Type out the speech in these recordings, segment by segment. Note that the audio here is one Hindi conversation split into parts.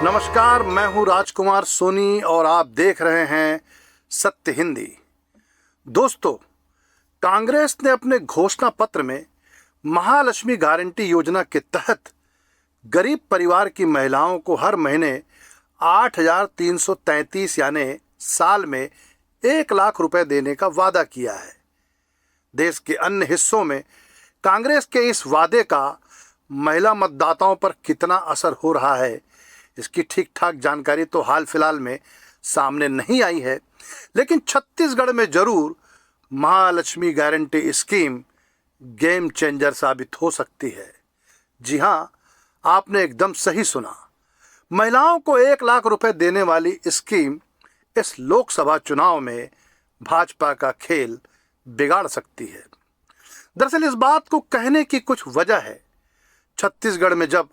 नमस्कार, मैं हूं राजकुमार सोनी और आप देख रहे हैं सत्य हिंदी। दोस्तों, कांग्रेस ने अपने घोषणा पत्र में महालक्ष्मी गारंटी योजना के तहत गरीब परिवार की महिलाओं को हर महीने 8,333 यानी साल में 1,00,000 रुपए देने का वादा किया है। देश के अन्य हिस्सों में कांग्रेस के इस वादे का महिला मतदाताओं पर कितना असर हो रहा है, इसकी ठीक ठाक जानकारी तो हाल फिलहाल में सामने नहीं आई है, लेकिन छत्तीसगढ़ में जरूर Mahalakshmi guarantee scheme game changer साबित हो सकती है। जी हां, आपने एकदम सही सुना। महिलाओं को 1,00,000 रुपए देने वाली स्कीम इस लोकसभा चुनाव में भाजपा का खेल बिगाड़ सकती है। दरअसल इस बात को कहने की कुछ वजह है। छत्तीसगढ़ में जब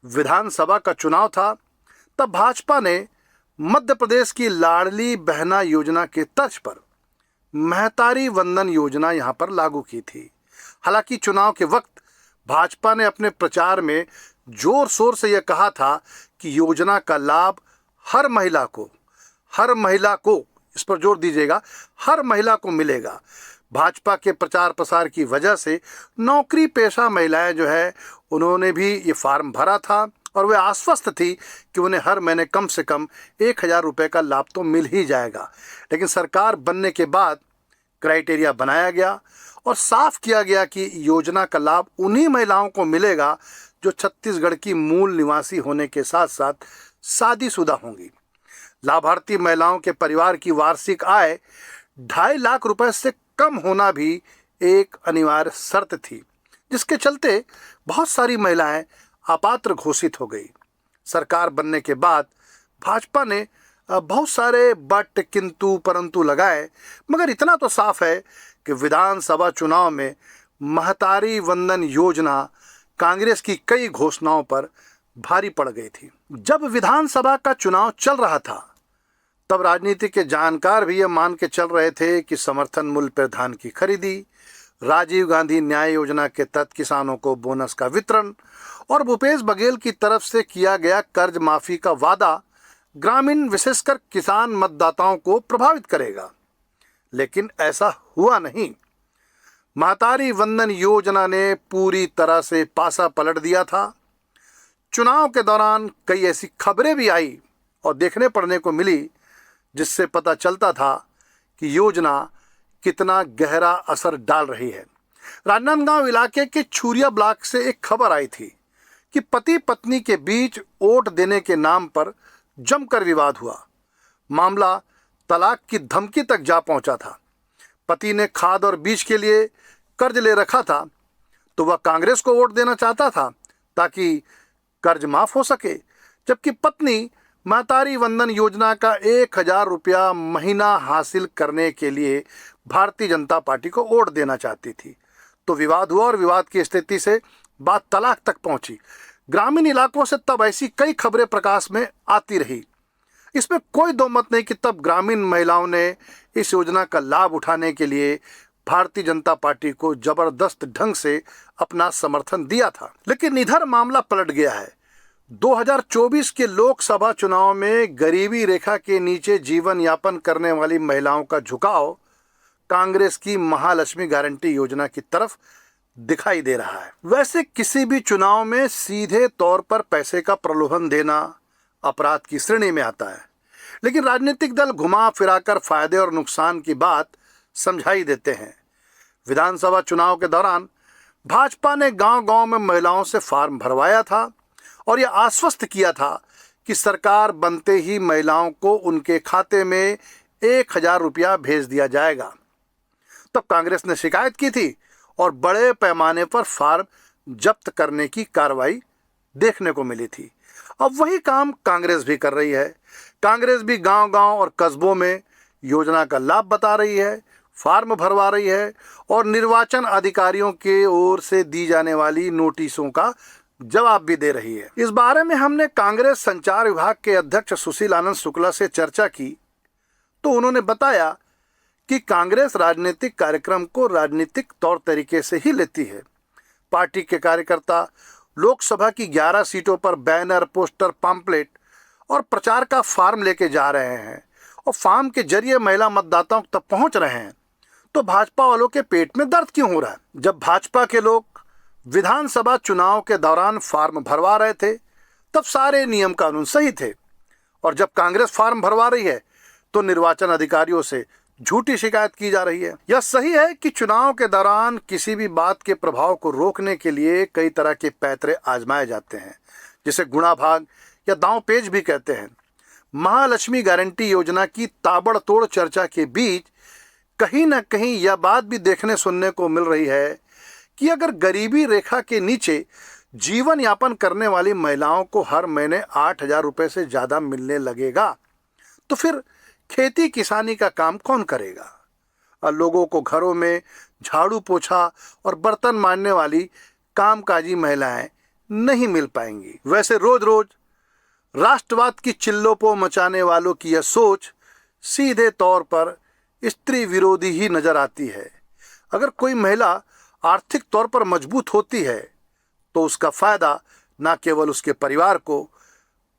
विधानसभा का चुनाव था, तब भाजपा ने मध्य प्रदेश की लाडली बहना योजना के तर्ज पर महतारी वंदन योजना यहां पर लागू की थी। हालांकि चुनाव के वक्त भाजपा ने अपने प्रचार में जोर शोर से यह कहा था कि योजना का लाभ हर महिला को, इस पर जोर दीजिएगा, हर महिला को मिलेगा। भाजपा के प्रचार प्रसार की वजह से नौकरी पेशा महिलाएं जो है, उन्होंने भी ये फार्म भरा था और वे आश्वस्त थी कि उन्हें हर महीने कम से कम 1,000 रुपये का लाभ तो मिल ही जाएगा। लेकिन सरकार बनने के बाद क्राइटेरिया बनाया गया और साफ किया गया कि योजना का लाभ उन्हीं महिलाओं को मिलेगा जो छत्तीसगढ़ की मूल निवासी होने के साथ साथ शादीशुदा होंगी। लाभार्थी महिलाओं के परिवार की वार्षिक आय 2.5 लाख रुपए से कम होना भी एक अनिवार्य शर्त थी, जिसके चलते बहुत सारी महिलाएं अपात्र घोषित हो गई। सरकार बनने के बाद भाजपा ने बहुत सारे बट किंतु परंतु लगाए, मगर इतना तो साफ है कि विधानसभा चुनाव में महतारी वंदन योजना कांग्रेस की कई घोषणाओं पर भारी पड़ गई थी। जब विधानसभा का चुनाव चल रहा था, तब राजनीति के जानकार भी यह मान के चल रहे थे कि समर्थन मूल्य पर धान की खरीदी, राजीव गांधी न्याय योजना के तहत किसानों को बोनस का वितरण और भूपेश बघेल की तरफ से किया गया कर्ज माफी का वादा ग्रामीण विशेषकर किसान मतदाताओं को प्रभावित करेगा। लेकिन ऐसा हुआ नहीं। महतारी वंदन योजना ने पूरी तरह से पासा पलट दिया था। चुनाव के दौरान कई ऐसी खबरें भी आई और देखने पड़ने को मिली, जिससे पता चलता था कि योजना कितना गहरा असर डाल रही है। राजनांदगांव इलाके के छुरिया ब्लॉक से एक खबर आई थी कि पति पत्नी के बीच वोट देने के नाम पर जमकर विवाद हुआ। मामला तलाक की धमकी तक जा पहुंचा था। पति ने खाद और बीज के लिए कर्ज ले रखा था, तो वह कांग्रेस को वोट देना चाहता था ताकि कर्ज माफ हो सके, जबकि पत्नी महतारी वंदन योजना का 1,000 रुपया महीना हासिल करने के लिए भारतीय जनता पार्टी को वोट देना चाहती थी। तो विवाद हुआ और विवाद की स्थिति से बात तलाक तक पहुंची। ग्रामीण इलाकों से तब ऐसी कई खबरें प्रकाश में आती रही। इसमें कोई दो मत नहीं कि तब ग्रामीण महिलाओं ने इस योजना का लाभ उठाने के लिए भारतीय जनता पार्टी को जबरदस्त ढंग से अपना समर्थन दिया था। लेकिन इधर मामला पलट गया है। 2024 के लोकसभा चुनाव में गरीबी रेखा के नीचे जीवन यापन करने वाली महिलाओं का झुकाव कांग्रेस की महालक्ष्मी गारंटी योजना की तरफ दिखाई दे रहा है। वैसे किसी भी चुनाव में सीधे तौर पर पैसे का प्रलोभन देना अपराध की श्रेणी में आता है, लेकिन राजनीतिक दल घुमा फिराकर फायदे और नुकसान की बात समझाई देते हैं। विधानसभा चुनाव के दौरान भाजपा ने गांव-गांव में महिलाओं से फॉर्म भरवाया था और यह आश्वस्त किया था कि सरकार बनते ही महिलाओं को उनके खाते में 1,000 रुपया भेज दिया जाएगा। तब कांग्रेस ने शिकायत की थी और बड़े पैमाने पर फार्म जब्त करने की कार्रवाई देखने को मिली थी। अब वही काम कांग्रेस भी कर रही है। कांग्रेस भी गांव-गांव और कस्बों में योजना का लाभ बता रही है, फार्म भरवा रही है और निर्वाचन अधिकारियों के ओर से दी जाने वाली नोटिसों का जवाब भी दे रही है। इस बारे में हमने कांग्रेस संचार विभाग के अध्यक्ष सुशील आनंद शुक्ला से चर्चा की, तो उन्होंने बताया कि कांग्रेस राजनीतिक कार्यक्रम को राजनीतिक तौर तरीके से ही लेती है। पार्टी के कार्यकर्ता लोकसभा की 11 सीटों पर बैनर, पोस्टर, पंपलेट और प्रचार का फार्म लेके जा रहे हैं और फार्म के जरिए महिला मतदाताओं तक पहुंच रहे हैं, तो भाजपा वालों के पेट में दर्द क्यों हो रहा है? जब भाजपा के लोग विधानसभा चुनाव के दौरान फार्म भरवा रहे थे तब सारे नियम कानून सही थे, और जब कांग्रेस फार्म भरवा रही है तो निर्वाचन अधिकारियों से झूठी शिकायत की जा रही है। यह सही है कि चुनाव के दौरान किसी भी बात के प्रभाव को रोकने के लिए कई तरह के पैतरे आजमाए जाते हैं, जिसे गुणा भाग या दांव पेच भी कहते हैं। महालक्ष्मी गारंटी योजना की ताबड़तोड़ चर्चा के बीच कहीं न कहीं यह बात भी देखने सुनने को मिल रही है कि अगर गरीबी रेखा के नीचे जीवन यापन करने वाली महिलाओं को हर महीने 8,000 रुपये से ज़्यादा मिलने लगेगा तो फिर खेती किसानी का काम कौन करेगा? और लोगों को घरों में झाड़ू पोछा और बर्तन मांजने वाली कामकाजी महिलाएं नहीं मिल पाएंगी। वैसे रोज रोज राष्ट्रवाद की चिल्लोपो मचाने वालों की यह सोच सीधे तौर पर स्त्री विरोधी ही नजर आती है। अगर कोई महिला आर्थिक तौर पर मजबूत होती है तो उसका फायदा न केवल उसके परिवार को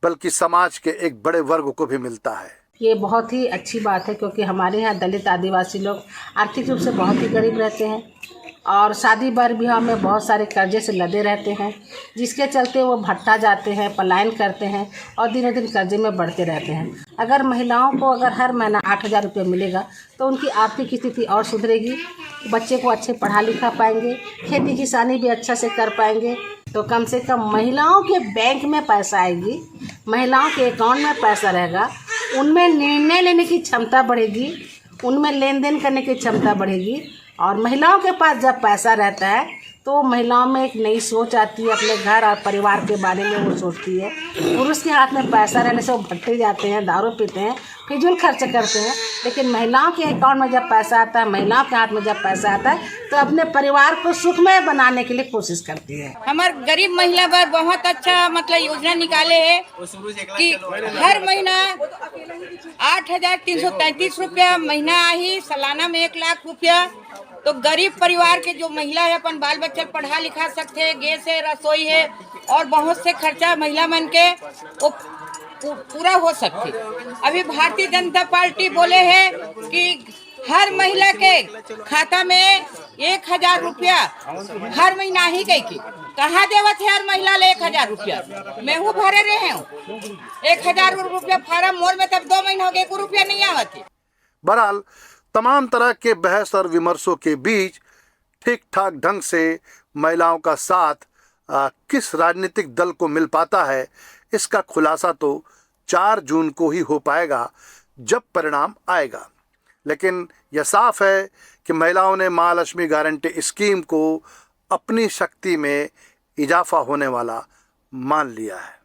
बल्कि समाज के एक बड़े वर्ग को भी मिलता है। ये बहुत ही अच्छी बात है, क्योंकि हमारे यहाँ दलित आदिवासी लोग आर्थिक रूप से बहुत ही गरीब रहते हैं और शादी बर विवाह में बहुत सारे कर्जे से लदे रहते हैं, जिसके चलते वो भट्टा जाते हैं, पलायन करते हैं और दिनों दिन कर्जे में बढ़ते रहते हैं। अगर महिलाओं को अगर हर महीना 8,000 रुपये मिलेगा तो उनकी आर्थिक स्थिति और सुधरेगी, बच्चे को अच्छे पढ़ा लिखा पाएंगे, खेती किसानी भी अच्छा से कर पाएंगे, तो कम से कम महिलाओं के बैंक में पैसा आएगी, महिलाओं के अकाउंट में पैसा रहेगा, उनमें निर्णय लेने की क्षमता बढ़ेगी, उनमें लेन देन करने की क्षमता बढ़ेगी। और महिलाओं के पास जब पैसा रहता है तो महिलाओं में एक नई सोच आती है, अपने घर और परिवार के बारे में वो सोचती है। पुरुष के हाथ में पैसा रहने से वो भट्टे जाते हैं, दारू पीते हैं, फिजूल खर्च करते हैं, लेकिन महिलाओं के अकाउंट में जब पैसा आता है, महिलाओं के हाथ में जब पैसा आता है तो अपने परिवार को सुखमय बनाने के लिए कोशिश करती है। हमारे गरीब महिला पर बहुत अच्छा मतलब योजना निकाले है कि हर महीना 8,333 रुपया महीना आई, सालाना में 1,00,000 रुपया। तो गरीब परिवार के जो महिला है अपन बाल बच्चे पढ़ा लिखा सकते हैं, गैस है, रसोई है और बहुत से खर्चा महिला मन के वो पूरा हो सकते। अभी भारतीय जनता पार्टी बोले है कि हर महिला के खाता में 1,000 रुपया हर महीना ही गई की कहाँ देवत है हर महिला ले 1,000 रुपया। मैं हूँ भरे रहे हूँ 1,000 रुपया फार्म मोर में, तब 2 महीना हो गए, 1 रुपया नहीं आवत है। बहरहाल तमाम तरह के बहस और विमर्शों के बीच ठीक ठाक ढंग से महिलाओं का साथ किस राजनीतिक दल को मिल पाता है, इसका खुलासा तो 4 जून को ही हो पाएगा जब परिणाम आएगा। लेकिन यह साफ है कि महिलाओं ने महालक्ष्मी गारंटी स्कीम को अपनी शक्ति में इजाफा होने वाला मान लिया है।